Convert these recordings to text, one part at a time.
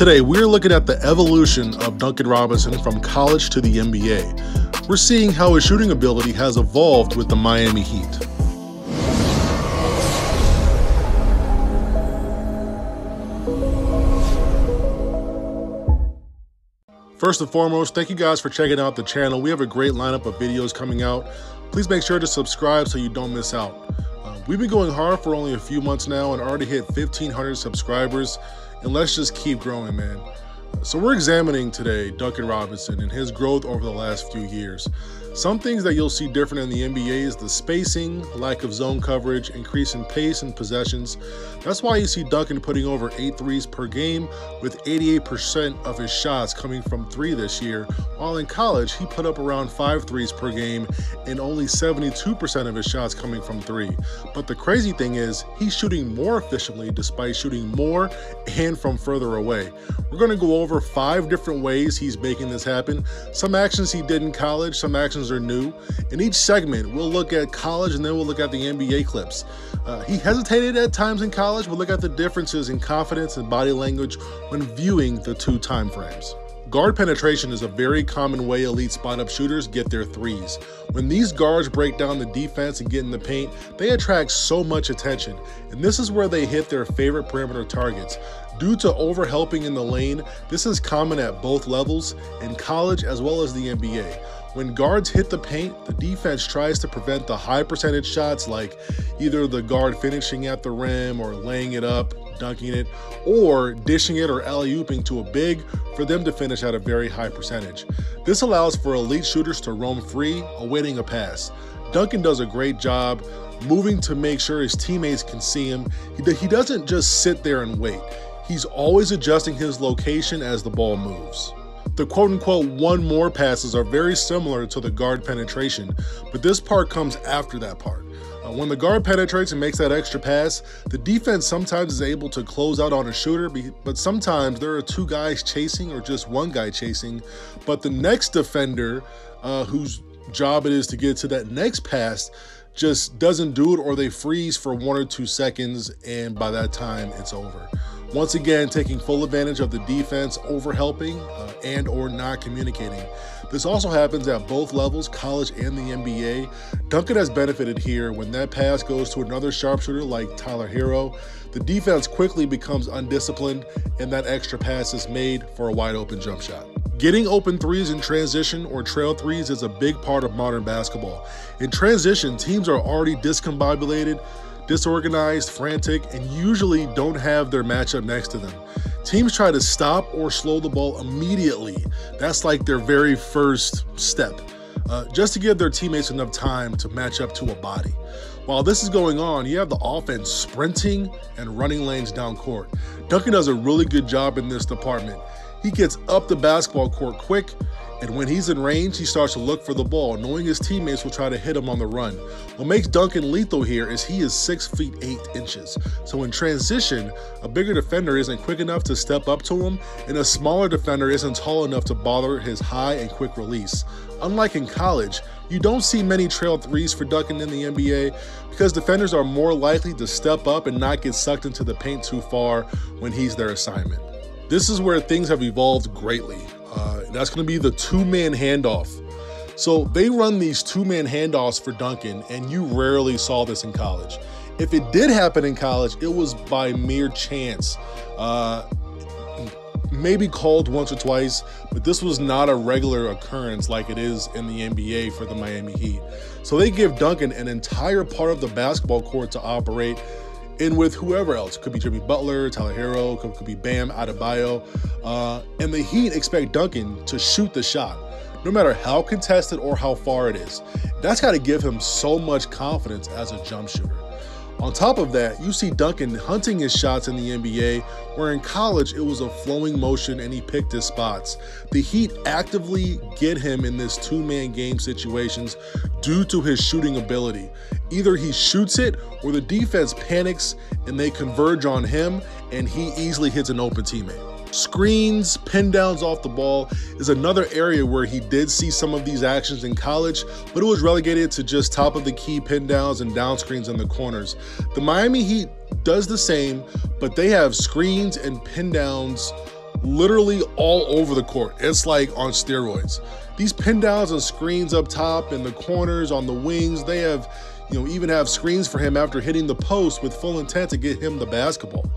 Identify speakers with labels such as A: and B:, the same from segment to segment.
A: Today, we're looking at the evolution of Duncan Robinson from college to the NBA. We're seeing how his shooting ability has evolved with the Miami Heat. First and foremost, thank you guys for checking out the channel. We have a great lineup of videos coming out. Please make sure to subscribe so you don't miss out. We've been going hard for only a few months now and already hit 1,500 subscribers, and let's just keep growing, man. So we're examining today Duncan Robinson and his growth over the last few years. Some things that you'll see different in the NBA is the spacing, lack of zone coverage, increase in pace and possessions. That's why you see Duncan putting over 8 threes per game, with 88% of his shots coming from 3 this year, while in college he put up around 5 threes per game and only 72% of his shots coming from 3. But the crazy thing is he's shooting more efficiently despite shooting more and from further away. We're going to go over 5 different ways he's making this happen. Some actions he did in college, some actions are new. In each segment, we'll look at college and then we'll look at the NBA clips. He hesitated at times in college. We'll look at the differences in confidence and body language when viewing the 2 time frames. Guard penetration is a very common way elite spot-up shooters get their threes. When these guards break down the defense and get in the paint, they attract so much attention, and this is where they hit their favorite perimeter targets. Due to overhelping in the lane, this is common at both levels, in college as well as the NBA. When guards hit the paint, the defense tries to prevent the high percentage shots, like either the guard finishing at the rim or laying it up, dunking it, or dishing it or alley-ooping to a big for them to finish at a very high percentage. This allows for elite shooters to roam free, awaiting a pass. Duncan does a great job moving to make sure his teammates can see him. He doesn't just sit there and wait. He's always adjusting his location as the ball moves. The quote-unquote one more passes are very similar to the guard penetration, but this part comes after that part. When the guard penetrates and makes that extra pass, the defense sometimes is able to close out on a shooter, but sometimes there are 2 guys chasing or just 1 guy chasing, but the next defender whose job it is to get to that next pass just doesn't do it, or they freeze for 1 or 2 seconds, and by that time it's over. Once again, taking full advantage of the defense overhelping and or not communicating. This also happens at both levels, college and the NBA. Duncan has benefited here. When that pass goes to another sharpshooter like Tyler Hero, the defense quickly becomes undisciplined and that extra pass is made for a wide open jump shot. Getting open threes in transition or trail threes is a big part of modern basketball. In transition, teams are already discombobulated, disorganized, frantic, and usually don't have their matchup next to them. Teams try to stop or slow the ball immediately. That's like their very first step, just to give their teammates enough time to match up to a body. While this is going on, you have the offense sprinting and running lanes down court. Duncan does a really good job in this department. He gets up the basketball court quick, and when he's in range, he starts to look for the ball, knowing his teammates will try to hit him on the run. What makes Duncan lethal here is he is 6 feet 8 inches. So in transition, a bigger defender isn't quick enough to step up to him, and a smaller defender isn't tall enough to bother his high and quick release. Unlike in college, you don't see many trail threes for Duncan in the NBA because defenders are more likely to step up and not get sucked into the paint too far when he's their assignment. This is where things have evolved greatly. That's going to be the 2-man handoff. So they run these 2-man handoffs for Duncan, and you rarely saw this in college. If it did happen in college, it was by mere chance. Maybe called once or twice, but this was not a regular occurrence like it is in the NBA for the Miami Heat. So they give Duncan an entire part of the basketball court to operate in with whoever else. Could be Jimmy Butler, Tyler Hero, could be Bam Adebayo. And the Heat expect Duncan to shoot the shot, no matter how contested or how far it is. That's got to give him so much confidence as a jump shooter. On top of that, you see Duncan hunting his shots in the NBA, where in college it was a flowing motion and he picked his spots. The Heat actively get him in this 2-man game situations due to his shooting ability. Either he shoots it or the defense panics and they converge on him and he easily hits an open teammate. Screens, pin downs off the ball is another area where he did see some of these actions in college, but it was relegated to just top of the key pin downs and down screens in the corners. The Miami Heat does the same, but they have screens and pin downs literally all over the court. It's like on steroids. These pin downs and screens up top in the corners, on the wings, they have, even have screens for him after hitting the post with full intent to get him the basketball.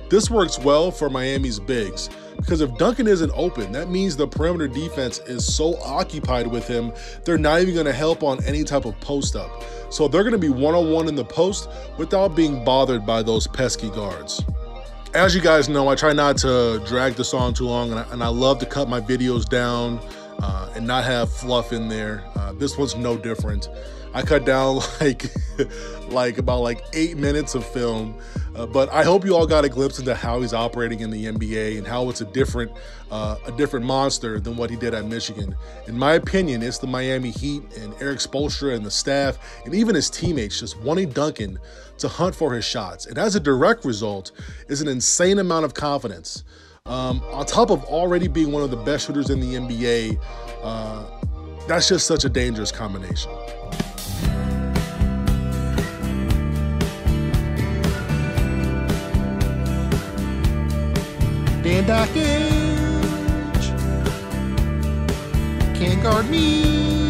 A: This works well for Miami's bigs, because if Duncan isn't open, that means the perimeter defense is so occupied with him, they're not even gonna help on any type of post up. So they're gonna be one-on-one in the post without being bothered by those pesky guards. As you guys know, I try not to drag this on too long, and I love to cut my videos down and not have fluff in there. This one's no different. I cut down about 8 minutes of film, but I hope you all got a glimpse into how he's operating in the NBA and how it's a different monster than what he did at Michigan. In my opinion, it's the Miami Heat and Eric Spoelstra and the staff and even his teammates just wanting Duncan to hunt for his shots. And as a direct result is an insane amount of confidence. On top of already being one of the best shooters in the NBA, that's just such a dangerous combination.
B: Van Dockage can't guard me.